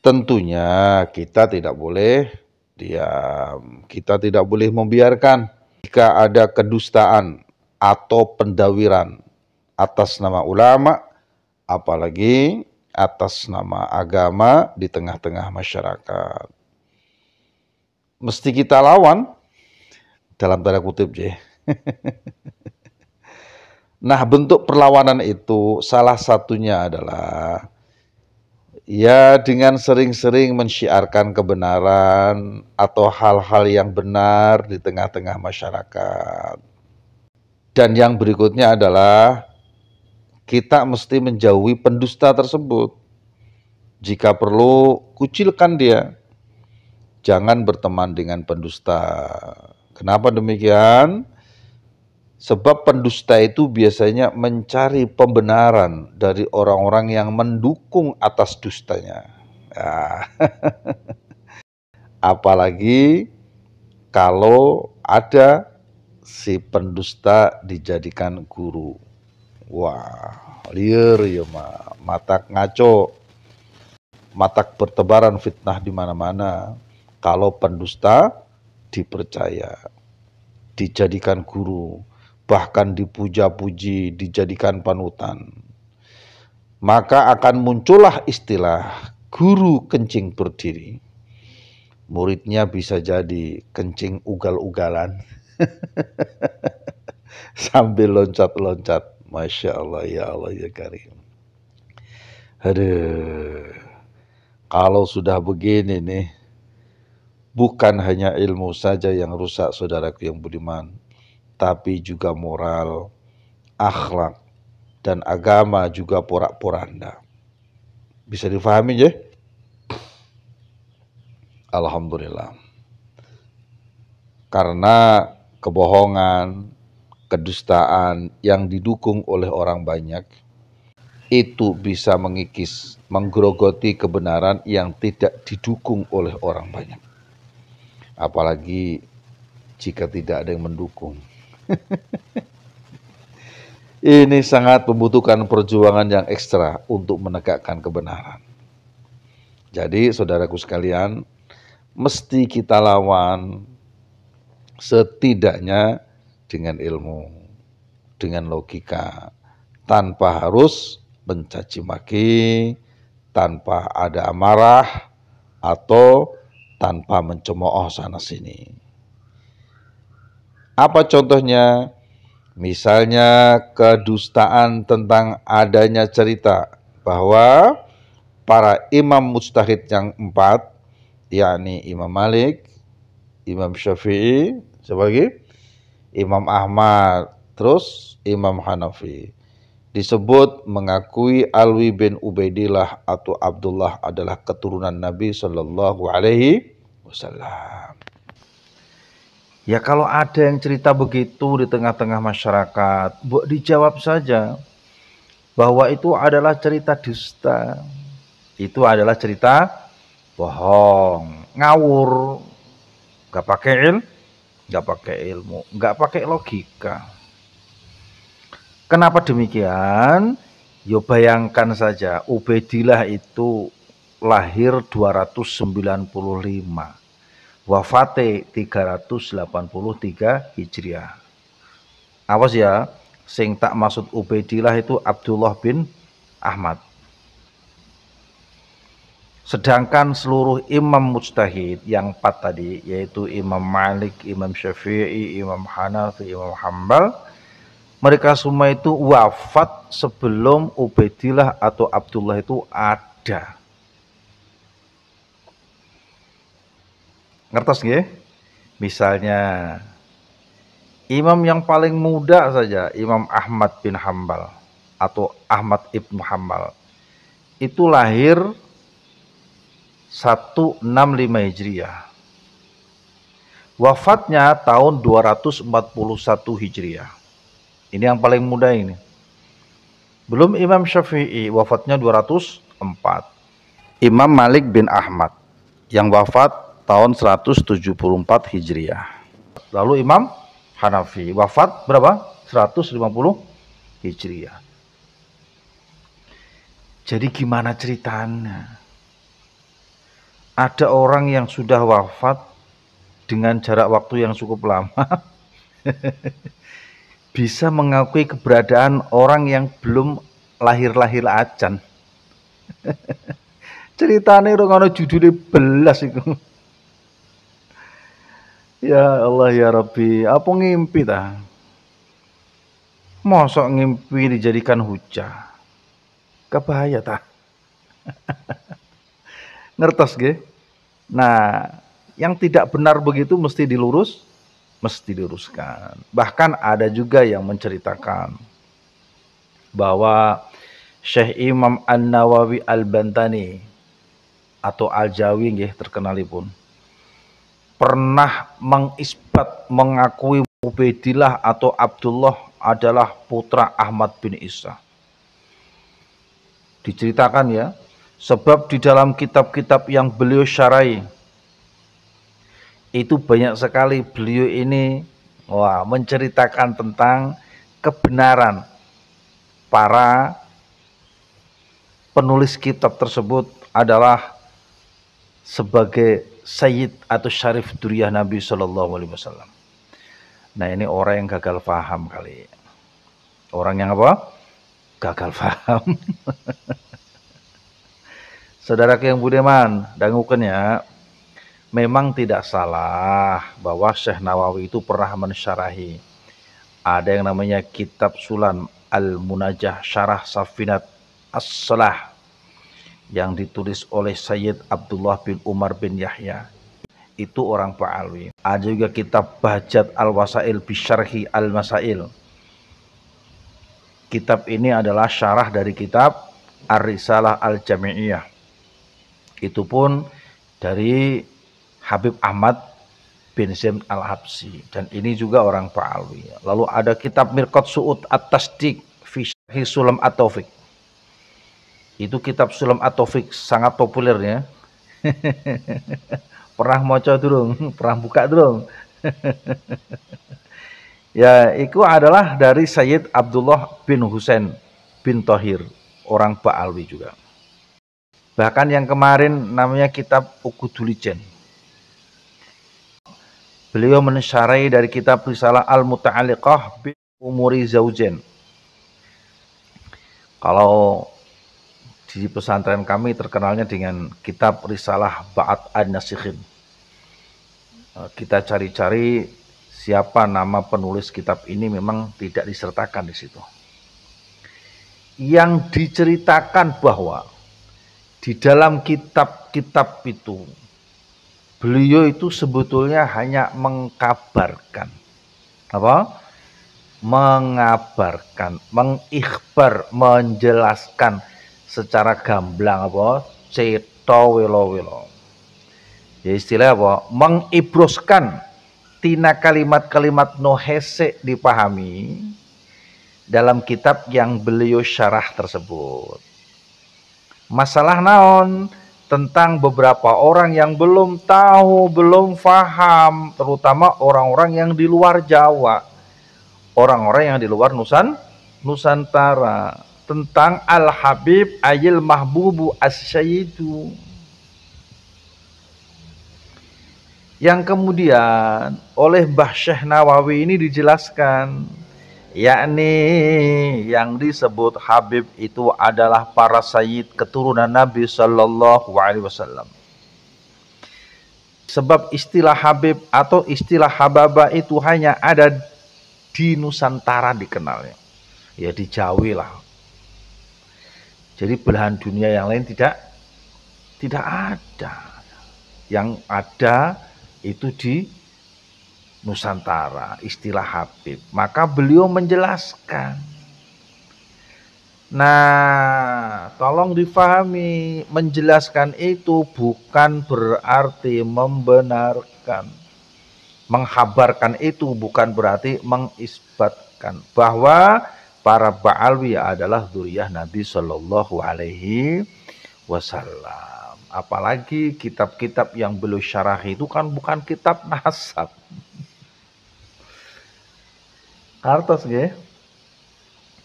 Tentunya kita tidak boleh diam, kita tidak boleh membiarkan jika ada kedustaan atau pendawiran atas nama ulama, apalagi atas nama agama di tengah-tengah masyarakat. Mesti kita lawan, dalam tanda kutip, J. Nah, bentuk perlawanan itu salah satunya adalah ya dengan sering-sering mensyiarkan kebenaran atau hal-hal yang benar di tengah-tengah masyarakat. Dan yang berikutnya adalah kita mesti menjauhi pendusta tersebut. Jika perlu, kucilkan dia. Jangan berteman dengan pendusta. Kenapa demikian? Sebab pendusta itu biasanya mencari pembenaran dari orang-orang yang mendukung atas dustanya. Ya. Apalagi kalau ada si pendusta dijadikan guru. Wah, liar ya matak ngaco, matak bertebaran fitnah di mana-mana. Kalau pendusta dipercaya, dijadikan guru, bahkan dipuja-puji, dijadikan panutan, maka akan muncullah istilah guru kencing berdiri. Muridnya bisa jadi kencing ugal-ugalan sambil loncat-loncat. Masya Allah, ya Allah, ya Karim. Aduh, kalau sudah begini nih, bukan hanya ilmu saja yang rusak, saudaraku yang budiman, tapi juga moral, akhlak, dan agama juga porak-poranda. Bisa difahami ya? Alhamdulillah. Karena kebohongan, kedustaan yang didukung oleh orang banyak, itu bisa mengikis, menggerogoti kebenaran yang tidak didukung oleh orang banyak. Apalagi jika tidak ada yang mendukung. Ini sangat membutuhkan perjuangan yang ekstra untuk menegakkan kebenaran. Jadi saudaraku sekalian, mesti kita lawan setidaknya dengan ilmu, dengan logika, tanpa harus mencaci maki, tanpa ada amarah, atau tanpa mencemooh sana sini. Apa contohnya? Misalnya kedustaan tentang adanya cerita bahwa para imam mujtahid yang 4, yakni Imam Malik, Imam Syafi'i, sebagai Imam Ahmad, terus Imam Hanafi, disebut mengakui Alwi bin Ubaidillah atau Abdullah adalah keturunan Nabi Shallallahu Alaihi Wasallam. Ya kalau ada yang cerita begitu di tengah-tengah masyarakat, buat dijawab saja bahwa itu adalah cerita dusta, itu adalah cerita bohong, ngawur, nggak pakai ilmu, nggak pakai logika. Kenapa demikian? Yo bayangkan saja, Ubaidillah itu lahir 295, wafate 383 Hijriah. Awas ya, sing tak maksud Ubaidillah itu Abdullah bin Ahmad. Sedangkan seluruh imam mujtahid yang 4 tadi, yaitu Imam Malik, Imam Syafi'i, Imam Hanafi, Imam Hambal, mereka semua itu wafat sebelum Ubaidillah atau Abdullah itu ada. Ngertos nggih? Misalnya imam yang paling muda saja, Imam Ahmad bin Hambal atau Ahmad ibnu Hambal, itu lahir 165 Hijriah. Wafatnya tahun 241 Hijriah. Ini yang paling muda ini. Belum Imam Syafi'i, wafatnya 204. Imam Malik bin Ahmad yang wafat tahun 174 Hijriah. Lalu Imam Hanafi wafat berapa? 150 Hijriah. Jadi gimana ceritanya? Ada orang yang sudah wafat dengan jarak waktu yang cukup lama bisa mengakui keberadaan orang yang belum lahir-lahir acan. Ceritanya orang ana judulnya belas itu. Ya Allah ya Rabbi, apa ngimpi ta? Mosok ngimpi dijadikan hujah. Kebahaya ta? Ngertos nggih? Nah, yang tidak benar begitu mesti diluruskan. Bahkan ada juga yang menceritakan bahwa Syekh Imam An-Nawawi Al-Bantani atau Al-Jawi nggih terkenalipun pernah mengisbat mengakui Ubaidillah atau Abdullah adalah putra Ahmad bin Isa. Diceritakan ya, sebab di dalam kitab-kitab yang beliau syarahi itu banyak sekali beliau ini menceritakan tentang kebenaran para penulis kitab tersebut adalah sebagai Sayyid atau Syarif Duriyah Nabi Shallallahu Alaihi Wasallam. Nah ini orang yang gagal paham kali. Orang yang apa? Gagal paham. Saudara yang budiman, dangukeun ya. Memang tidak salah bahwa Syekh Nawawi itu pernah mensyarahi. Ada yang namanya Kitab Sulam Al-Munajah Syarah Safinat As-Salah yang ditulis oleh Sayyid Abdullah bin Umar bin Yahya. Itu orang Ba'alwi. Ada juga kitab Bahjat Al-Wasail Bisyarhi Al-Masail. Kitab ini adalah syarah dari kitab Ar-Risalah Al-Jami'iyah. Itu pun dari Habib Ahmad bin Zain Al-Habsi. Dan ini juga orang Ba'alwi. Lalu ada kitab Mirqat Su'ud At-Tasdiq Fi Syarhi Sulam At-Taufiq. Itu kitab Sulam At-Taufiq sangat populer ya. Pernah maca durung? Pernah buka durung? Ya, itu adalah dari Sayyid Abdullah bin Husain bin Thohir, orang Ba'alwi juga. Bahkan yang kemarin namanya kitab Ukudulijen. Beliau mensyarahi dari kitab Risalah Al-Muta'alliqah bi Umuri Zaujen. Kalau di pesantren kami terkenalnya dengan kitab Risalah Ba'at An-Nasikhin. Kita cari-cari siapa nama penulis kitab ini, memang tidak disertakan di situ. Yang diceritakan bahwa di dalam kitab-kitab itu beliau itu sebetulnya hanya mengkabarkan. Apa? Mengabarkan, mengikhbar, menjelaskan secara gamblang apa? Cetha welo-welo. Ya istilah apa? Mengibroskan tina kalimat-kalimat nohese dipahami dalam kitab yang beliau syarah tersebut. Masalah naon? Tentang beberapa orang yang belum tahu, belum faham, terutama orang-orang yang di luar Jawa, orang-orang yang di luar Nusantara, tentang Al-Habib Ayil Mahbubu As-Sayyidu. Yang kemudian oleh Mbah Syekh Nawawi ini dijelaskan, yakni yang disebut Habib itu adalah para sayyid keturunan Nabi Sallallahu Alaihi Wasallam. Sebab istilah Habib atau istilah Hababa itu hanya ada di Nusantara dikenalnya, ya di Jawi lah. Jadi belahan dunia yang lain tidak ada. Yang ada itu di Nusantara, istilah Habib. Maka beliau menjelaskan. Nah, tolong difahami, menjelaskan itu bukan berarti membenarkan. Menghabarkan itu bukan berarti mengisbatkan bahwa para Ba'alwi adalah dzurriyyah Nabi Shallallahu Alaihi Wasallam. Apalagi kitab-kitab yang beliau syarah itu kan bukan kitab nasab. Kartos nggih.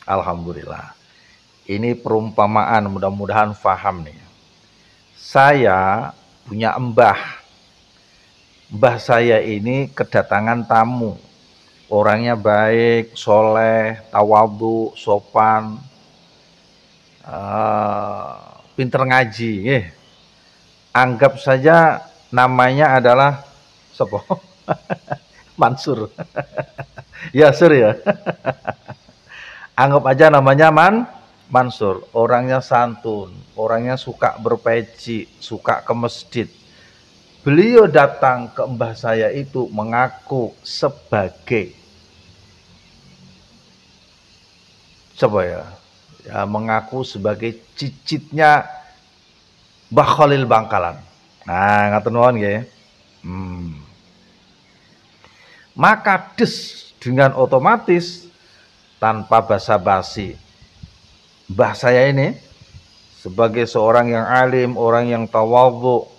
Alhamdulillah. Ini perumpamaan, mudah-mudahan paham nih. Saya punya mbah. Mbah saya ini kedatangan tamu. Orangnya baik, soleh, tawadhu, sopan, pinter ngaji. Anggap saja namanya adalah sopo? Mansur. Ya, Sur ya. Anggap aja namanya Mansur. Orangnya santun, orangnya suka berpeci, suka ke masjid. Beliau datang ke mbah saya itu mengaku sebagai mengaku sebagai cicitnya Mbah Khalil Bangkalan. Nah, ngaten nuwun nggih. Maka dengan otomatis tanpa basa-basi, mbah saya ini sebagai seorang yang alim, orang yang tawadhu,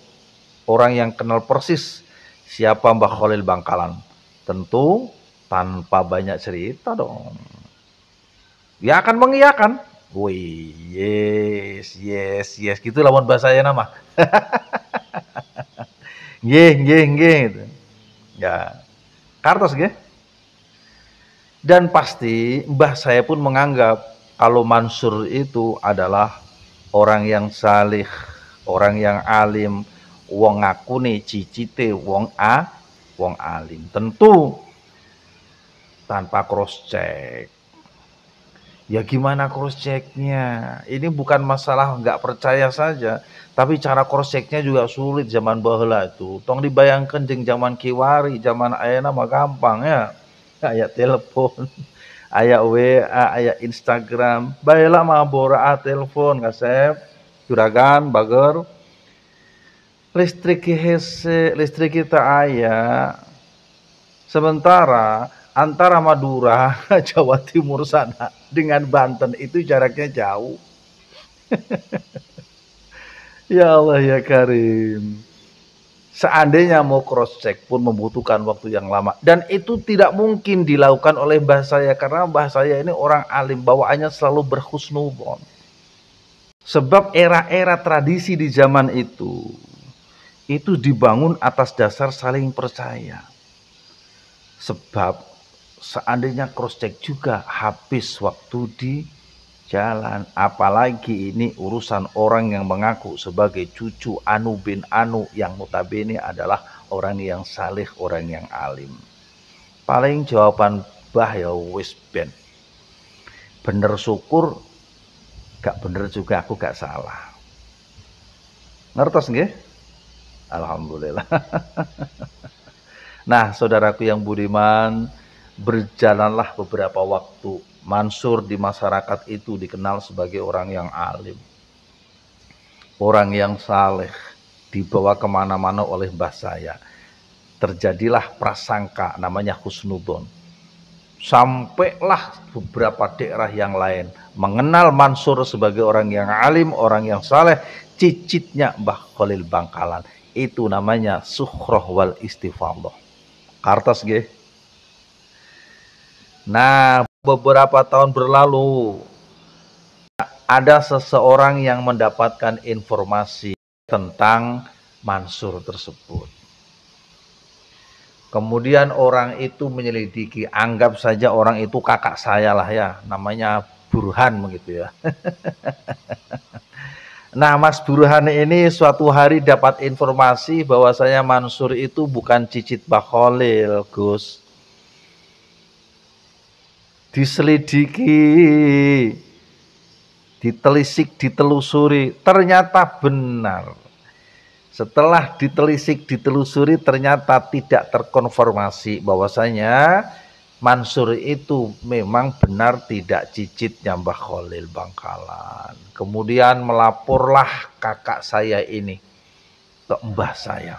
orang yang kenal persis siapa Mbah Khalil Bangkalan, tentu tanpa banyak cerita dong, dia akan mengiyakan. Wih, yes, gitu lawan bahasa saya nama. Nggih gitu. Ya, kartos nggih. Dan pasti mbah saya pun menganggap kalau Mansur itu adalah orang yang salih, orang yang alim, wong ngakune cicite wong alim. Tentu tanpa cross check. Ya gimana cross checknya? Ini bukan masalah nggak percaya saja, tapi cara cross checknya juga sulit zaman baheula itu. Tong dibayangkan jeung zaman kiwari, zaman ayeuna mah gampang ya. Aya telepon, aya WA, aya Instagram, baheula mah bora telepon ngasep, juragan bager. Listrik hese, listrik kita aya. Sementara antara Madura, Jawa Timur sana dengan Banten itu jaraknya jauh. Ya Allah ya Karim. Seandainya mau cross check pun membutuhkan waktu yang lama, dan itu tidak mungkin dilakukan oleh mbah saya karena mbah saya ini orang alim, bawaannya selalu berhusnuzon. Sebab era-era tradisi di zaman itu dibangun atas dasar saling percaya. Sebab seandainya cross check juga habis waktu di jalan, apalagi ini urusan orang yang mengaku sebagai cucu Anu bin Anu yang notabene adalah orang yang saleh, orang yang alim. Paling jawaban bah ya wis ben. Bener syukur, gak bener juga aku gak salah. Ngertos nggih? Alhamdulillah. Nah, saudaraku yang budiman, berjalanlah beberapa waktu. Mansur di masyarakat itu dikenal sebagai orang yang alim, orang yang saleh, dibawa kemana-mana oleh mbah saya. Terjadilah prasangka namanya husnudon. Sampailah beberapa daerah yang lain mengenal Mansur sebagai orang yang alim, orang yang saleh, cicitnya Mbah Khalil Bangkalan. Itu namanya sukhrah wal istifadhah. Kartos nggih. Nah, beberapa tahun berlalu ada seseorang yang mendapatkan informasi tentang Mansur tersebut. Kemudian orang itu menyelidiki, anggap saja orang itu kakak saya lah ya, namanya Burhan begitu ya. Nah, Mas Burhan ini suatu hari dapat informasi bahwasanya Mansur itu bukan cicit Mbah Khalil, Gus. Diselidiki, ditelisik, ditelusuri, ternyata benar. Setelah ditelisik, ditelusuri, ternyata tidak terkonfirmasi bahwasanya Mansur itu memang benar tidak cicitnya Mbah Khalil Bangkalan. Kemudian melaporlah kakak saya ini ke mbah saya.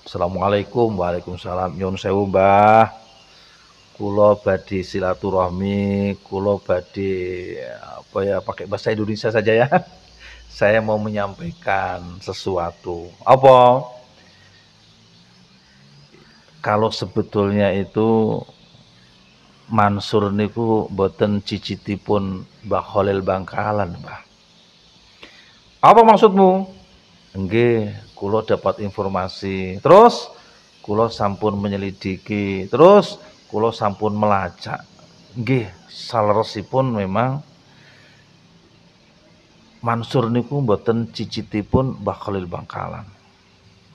Assalamualaikum, waalaikumsalam, nyun sewu mbah. Kulo badhe silaturahmi, kulo badhe pakai bahasa Indonesia saja ya. Saya mau menyampaikan sesuatu. Apa? Kalau sebetulnya itu Mansur niku boten cicitipun Mbah Khalil Bangkalan, Mbah. Apa maksudmu? Nggih, kula dapat informasi. Terus kula sampun menyelidiki, terus kula sampun melacak. Nggih, saleresipun memang Mansur niku mboten cicitipun Mbah Khalil Bangkalan.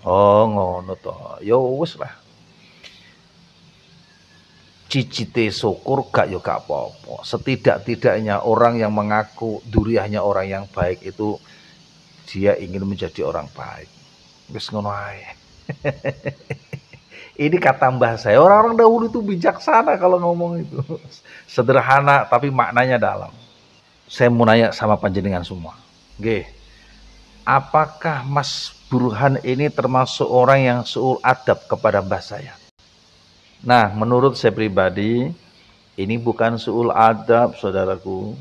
Oh, ngono to. Ya wis lah. Cicite syukur gak ya gak apa-apa. Setidak-tidaknya orang yang mengaku duriahnya orang yang baik itu dia ingin menjadi orang baik. Wis ngono ae. Ini kata mbah saya, orang-orang dahulu itu bijaksana kalau ngomong itu. Sederhana tapi maknanya dalam. Saya mau nanya sama panjenengan semua. Nggih, apakah Mas Burhan ini termasuk orang yang suul adab kepada mbah saya? Nah, menurut saya pribadi, ini bukan suul adab, saudaraku.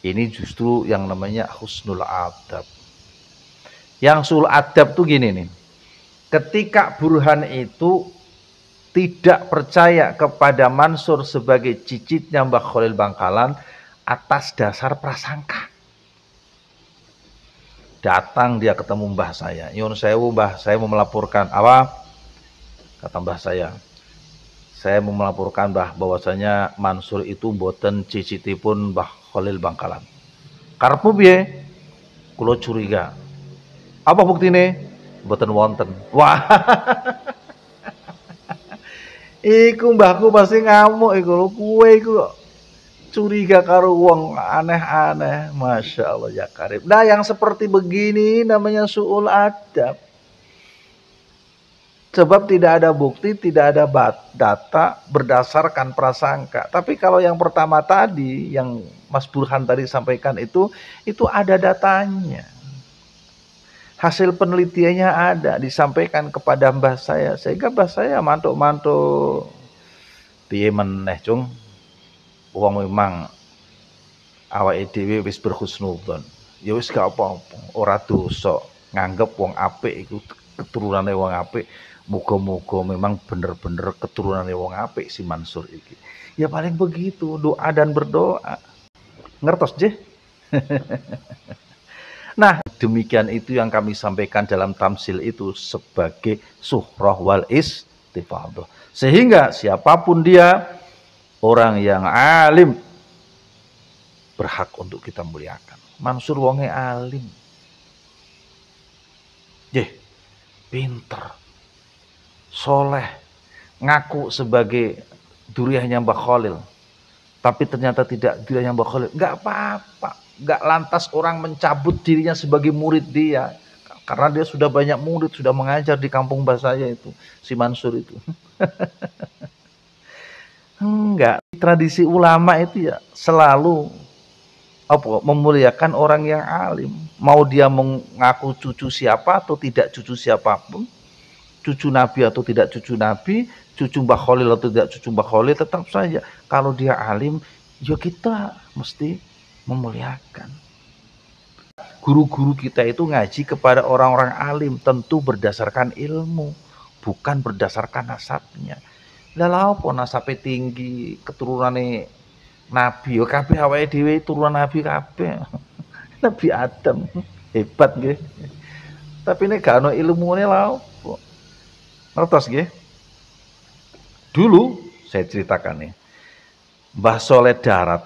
Ini justru yang namanya husnul adab. Yang suul adab tuh gini nih. Ketika Burhan itu tidak percaya kepada Mansur sebagai cicitnya Mbah Khalil Bangkalan atas dasar prasangka. Datang dia ketemu mbah saya. Nyun sewu mbah, saya mau melaporkan apa? Kata mbah saya mau melaporkan mbah bahwasanya Mansur itu mboten cicitipun Mbah Khalil Bangkalan. Karepmu piye? Kula curiga. Apa buktine? Mboten wonten. Wah, iku mbahku pasti ngamuk iku lho, kowe iku curiga karo wong aneh-aneh. Masya Allah ya Karim. Nah yang seperti begini namanya su'ul adab. Sebab tidak ada bukti, tidak ada data berdasarkan prasangka. Tapi kalau yang pertama tadi, yang Mas Burhan tadi sampaikan itu ada datanya. Hasil penelitiannya ada, disampaikan kepada mbah saya. Sehingga mbah saya mantuk-mantuk. Piye meneh, Cung? Wong memang awake dhewe wis berhusnudzon. Ya wis gak apa-apa, ora dosa nganggep wong apik iku keturunane wong apik. Muga-muga memang bener-bener keturunane wong apik si Mansur iki. Ya paling begitu, doa dan berdoa. Ngertos, Jeh? Nah, demikian itu yang kami sampaikan dalam tamsil itu sebagai suhrah wal istifadhah. Sehingga siapapun dia, orang yang alim berhak untuk kita muliakan. Mansur wonge alim. Jeh, pinter, soleh, ngaku sebagai duriahnya Mbah Khalil. Tapi ternyata tidak duriahnya Mbah Khalil. Enggak apa-apa. Enggak lantas orang mencabut dirinya sebagai murid dia. Karena dia sudah banyak murid, sudah mengajar di kampung mbah saya itu. Si Mansur itu. Enggak. Tradisi ulama itu ya selalu memuliakan orang yang alim. Mau dia mengaku cucu siapa atau tidak cucu siapapun, cucu Nabi atau tidak cucu Nabi, cucu Mbah Khalil atau tidak cucu Mbah Khalil, tetap saja kalau dia alim, ya kita mesti memuliakan. Guru-guru kita itu ngaji kepada orang-orang alim tentu berdasarkan ilmu, bukan berdasarkan nasabnya. Lah apa nasabe tinggi, keturunane Nabi, yo kabeh awake dhewe turunan Nabi kabeh. Nabi Adam. Hebat nggih. Tapi nek gak ono ilmune lha opo? Ngertos nggih? Dulu saya ceritakan nih. Mbah Soleh Darat,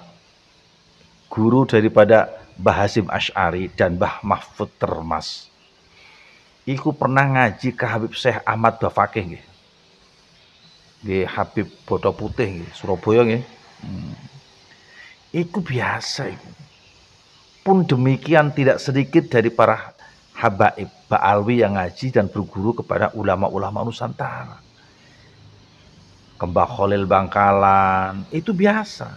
guru daripada Mbah Hasyim Asy'ari dan Mbah Mahfud Termas. Iku pernah ngaji ke Habib Syekh Ahmad Bafakih nggih. Nggih Habib Boto Putih nggih, Surabaya nggih. Itu biasa itu. Pun demikian tidak sedikit dari para habaib Ba'alwi yang ngaji dan berguru kepada ulama-ulama Nusantara. Mbah Khalil Bangkalan, itu biasa.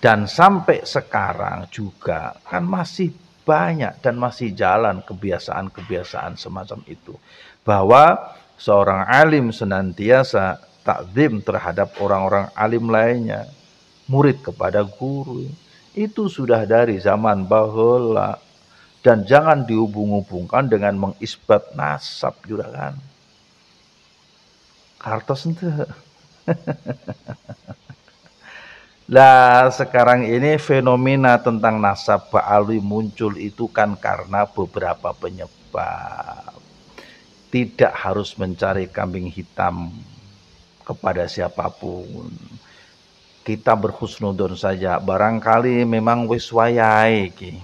Dan sampai sekarang juga kan masih banyak dan masih jalan kebiasaan-kebiasaan semacam itu. Bahwa seorang alim senantiasa takzim terhadap orang-orang alim lainnya. Murid kepada guru itu sudah dari zaman baheula dan jangan dihubung-hubungkan dengan mengisbat nasab juragan. Kartos ente. Lah sekarang ini fenomena tentang nasab ba'alwi muncul itu kan karena beberapa penyebab. Tidak harus mencari kambing hitam kepada siapapun. Kita berhusnudon saja, barangkali memang wis wayahe iki.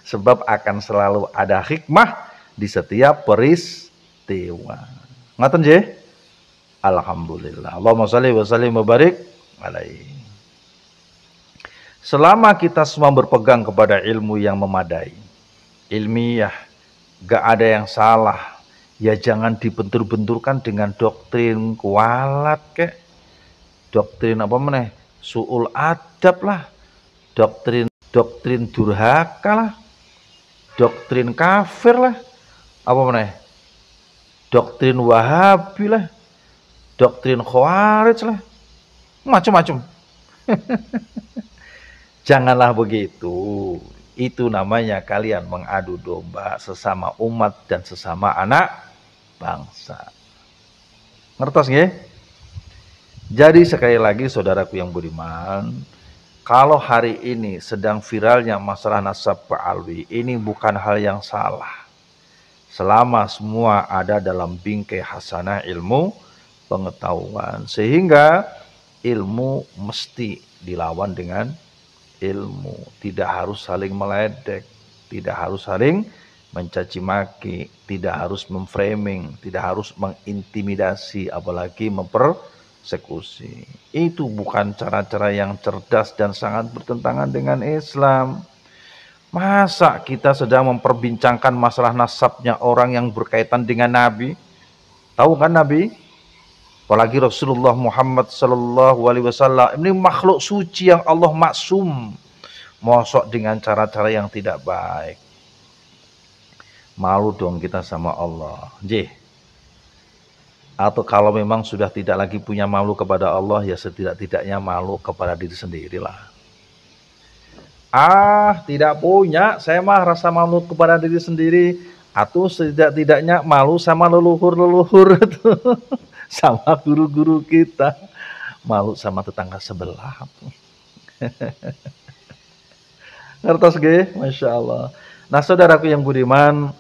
Sebab akan selalu ada hikmah di setiap peristiwa. Ngoten nggih? Alhamdulillah. Allahumma shalli wa sallim wa barik alaihi. Selama kita semua berpegang kepada ilmu yang memadai, ilmiah, gak ada yang salah, ya jangan dibentur-benturkan dengan doktrin kualat kek, doktrin apa meneh, suul adab lah, doktrin durhaka lah, doktrin kafir lah, apa meneh, doktrin wahabi lah, doktrin khawarij lah, macam-macam. Janganlah begitu. Itu namanya kalian mengadu domba sesama umat dan sesama anak bangsa. Ngertos nggih? Jadi sekali lagi saudaraku yang budiman, kalau hari ini sedang viralnya masalah nasab ba'alwi, ini bukan hal yang salah. Selama semua ada dalam bingkai hasanah ilmu pengetahuan, sehingga ilmu mesti dilawan dengan ilmu, tidak harus saling meledek, tidak harus saling mencaci maki, tidak harus memframing, tidak harus mengintimidasi, apalagi mempersekusi. Itu bukan cara-cara yang cerdas dan sangat bertentangan dengan Islam. Masa kita sedang memperbincangkan masalah nasabnya orang yang berkaitan dengan Nabi? Tahu kan Nabi? Apalagi Rasulullah Muhammad sallallahu alaihi wasallam ini makhluk suci yang Allah maksum. Mosok dengan cara-cara yang tidak baik. Malu dong kita sama Allah. Nggih. Atau kalau memang sudah tidak lagi punya malu kepada Allah, ya setidak-tidaknya malu kepada diri sendirilah. Tidak punya, saya mah rasa malu kepada diri sendiri. Atau setidak-tidaknya malu sama leluhur-leluhur itu. Sama guru-guru kita, malu sama tetangga sebelah. Ngertos nggih? Masya Allah. Nah saudaraku yang budiman,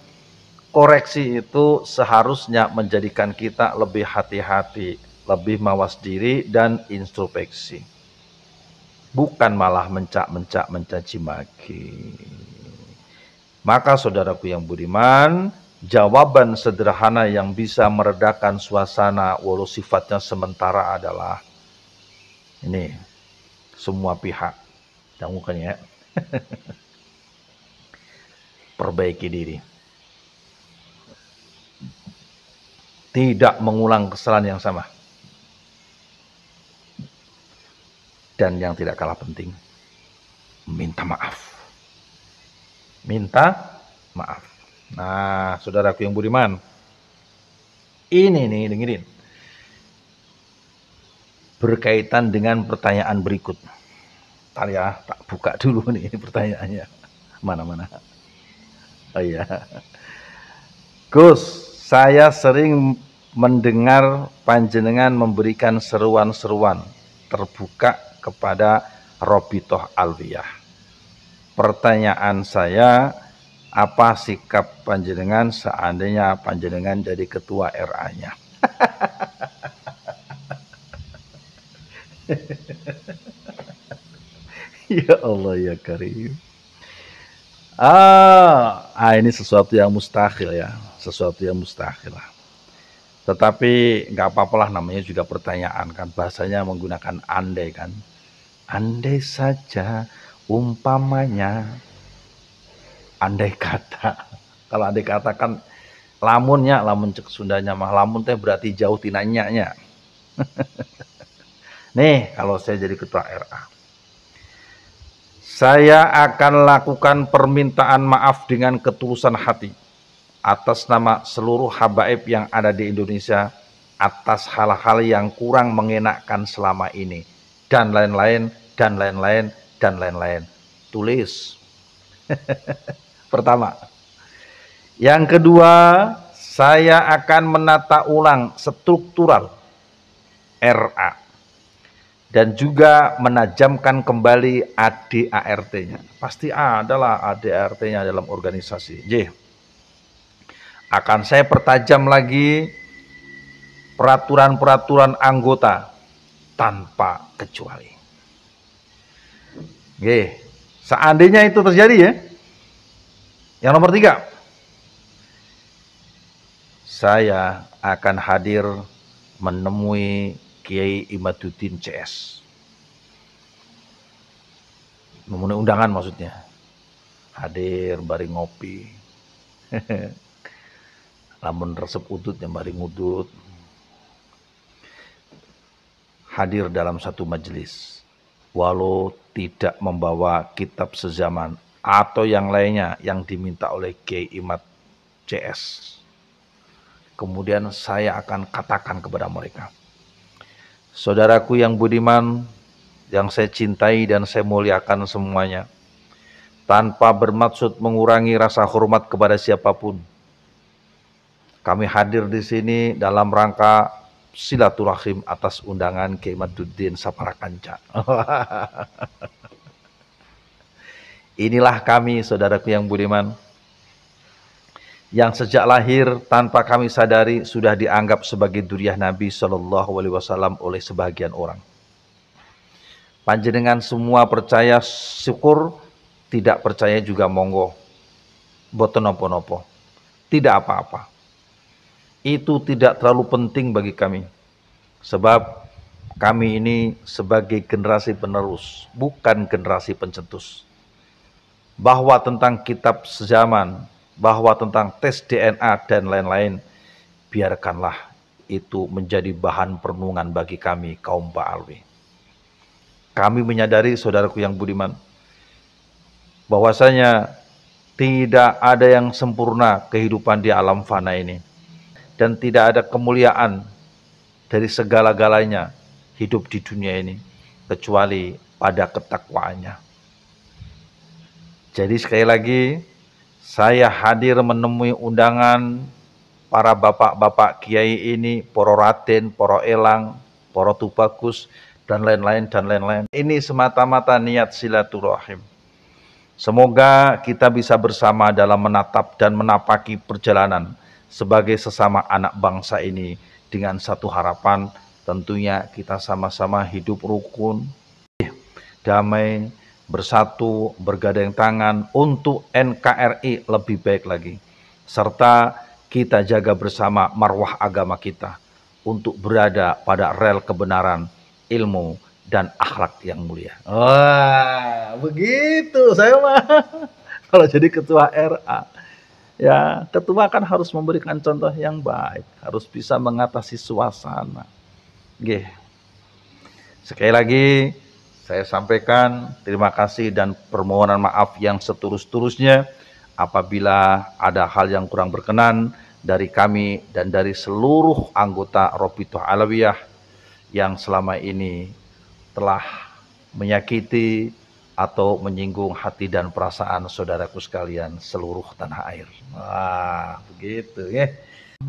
koreksi itu seharusnya menjadikan kita lebih hati-hati, lebih mawas diri dan introspeksi. Bukan malah mencak-mencak, mencaci maki. Maka saudaraku yang budiman, jawaban sederhana yang bisa meredakan suasana walau sifatnya sementara adalah ini, semua pihak, jangan ya, perbaiki diri, tidak mengulang kesalahan yang sama, dan yang tidak kalah penting, minta maaf. Nah, saudaraku yang budiman, ini nih dengerin, berkaitan dengan pertanyaan berikut. Ntar ya, tak buka dulu nih pertanyaannya. Mana-mana. Oh iya. Gus, saya sering mendengar panjenengan memberikan seruan-seruan terbuka kepada Robitoh Alwiyah. Pertanyaan saya, apa sikap panjenengan seandainya panjenengan jadi ketua RA-nya? Ya Allah ya Karim. Ini sesuatu yang mustahil ya, sesuatu yang mustahil lah. Tetapi nggak apa-apalah, namanya juga pertanyaan kan, bahasanya menggunakan andai kan. Andai saja, umpamanya, andai kata. Kalau andai kata kan lamunnya, lamun cek Sundanya mah lamun teh berarti jauh tinanya. Nih, kalau saya jadi ketua RA, saya akan lakukan permintaan maaf dengan ketulusan hati atas nama seluruh habaib yang ada di Indonesia, atas hal-hal yang kurang mengenakkan selama ini, dan lain-lain, dan lain-lain, dan lain-lain. Tulis. Pertama. Yang kedua, saya akan menata ulang struktural RA dan juga menajamkan kembali ADART-nya. Pasti adalah ADART-nya dalam organisasi. J. Akan saya pertajam lagi peraturan-peraturan anggota tanpa kecuali. Oke, seandainya itu terjadi ya. Yang nomor 3, saya akan hadir menemui Kiai Imaduddin CS. Memenuhi undangan maksudnya. Hadir bari ngopi. Lamun resep udut yang bari ngudut. Hadir dalam satu majelis. Walau tidak membawa kitab sezaman atau yang lainnya yang diminta oleh Kiai Imad CS. Kemudian saya akan katakan kepada mereka, saudaraku yang budiman, yang saya cintai dan saya muliakan semuanya, tanpa bermaksud mengurangi rasa hormat kepada siapapun, kami hadir di sini dalam rangka silaturahim atas undangan Kiai Imaduddin Saparakanca. Inilah kami, saudaraku yang budiman, yang sejak lahir tanpa kami sadari sudah dianggap sebagai dzurriyyah Nabi Shallallahu Alaihi Wasallam oleh sebagian orang. Panjenengan semua percaya syukur, tidak percaya juga monggo, boten nopo-nopo, tidak apa-apa. Itu tidak terlalu penting bagi kami, sebab kami ini sebagai generasi penerus, bukan generasi pencetus. Bahwa tentang kitab sezaman, bahwa tentang tes DNA dan lain-lain, biarkanlah itu menjadi bahan perenungan bagi kami kaum Ba'alwi. Kami menyadari, saudaraku yang budiman, bahwasanya tidak ada yang sempurna kehidupan di alam fana ini, dan tidak ada kemuliaan dari segala-galanya hidup di dunia ini kecuali pada ketakwaannya. Jadi sekali lagi, saya hadir menemui undangan para bapak-bapak kiai ini, poro raden, poro elang, poro tubagus, dan lain-lain, dan lain-lain. Ini semata-mata niat silaturahim. Semoga kita bisa bersama dalam menatap dan menapaki perjalanan sebagai sesama anak bangsa ini dengan satu harapan, tentunya kita sama-sama hidup rukun, damai, bersatu, bergandeng tangan untuk NKRI lebih baik lagi. Serta kita jaga bersama marwah agama kita untuk berada pada rel kebenaran, ilmu, dan akhlak yang mulia. Wah, begitu saya mah. Kalau jadi ketua RA, ya ketua kan harus memberikan contoh yang baik, harus bisa mengatasi suasana. Nggih. Sekali lagi, saya sampaikan terima kasih dan permohonan maaf yang setulus-tulusnya apabila ada hal yang kurang berkenan dari kami dan dari seluruh anggota Rabithah Alawiyah yang selama ini telah menyakiti atau menyinggung hati dan perasaan saudaraku sekalian seluruh tanah air. Wah, begitu ya.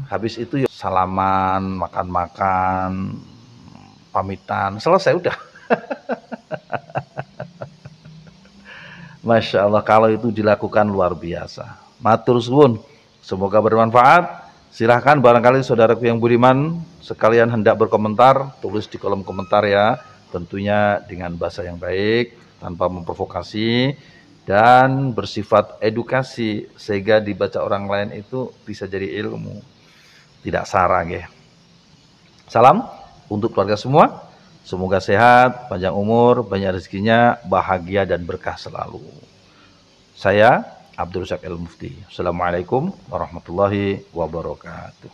Habis itu ya salaman, makan-makan, pamitan, selesai udah. Masya Allah, kalau itu dilakukan luar biasa. Matur suwun, semoga bermanfaat. Silahkan barangkali saudaraku yang budiman sekalian hendak berkomentar, tulis di kolom komentar ya. Tentunya dengan bahasa yang baik, tanpa memprovokasi, dan bersifat edukasi sehingga dibaca orang lain itu bisa jadi ilmu, tidak sarang ya. Salam untuk keluarga semua. Semoga sehat, panjang umur, banyak rezekinya, bahagia dan berkah selalu. Saya Abdul Razak El Mufti. Assalamualaikum warahmatullahi wabarakatuh.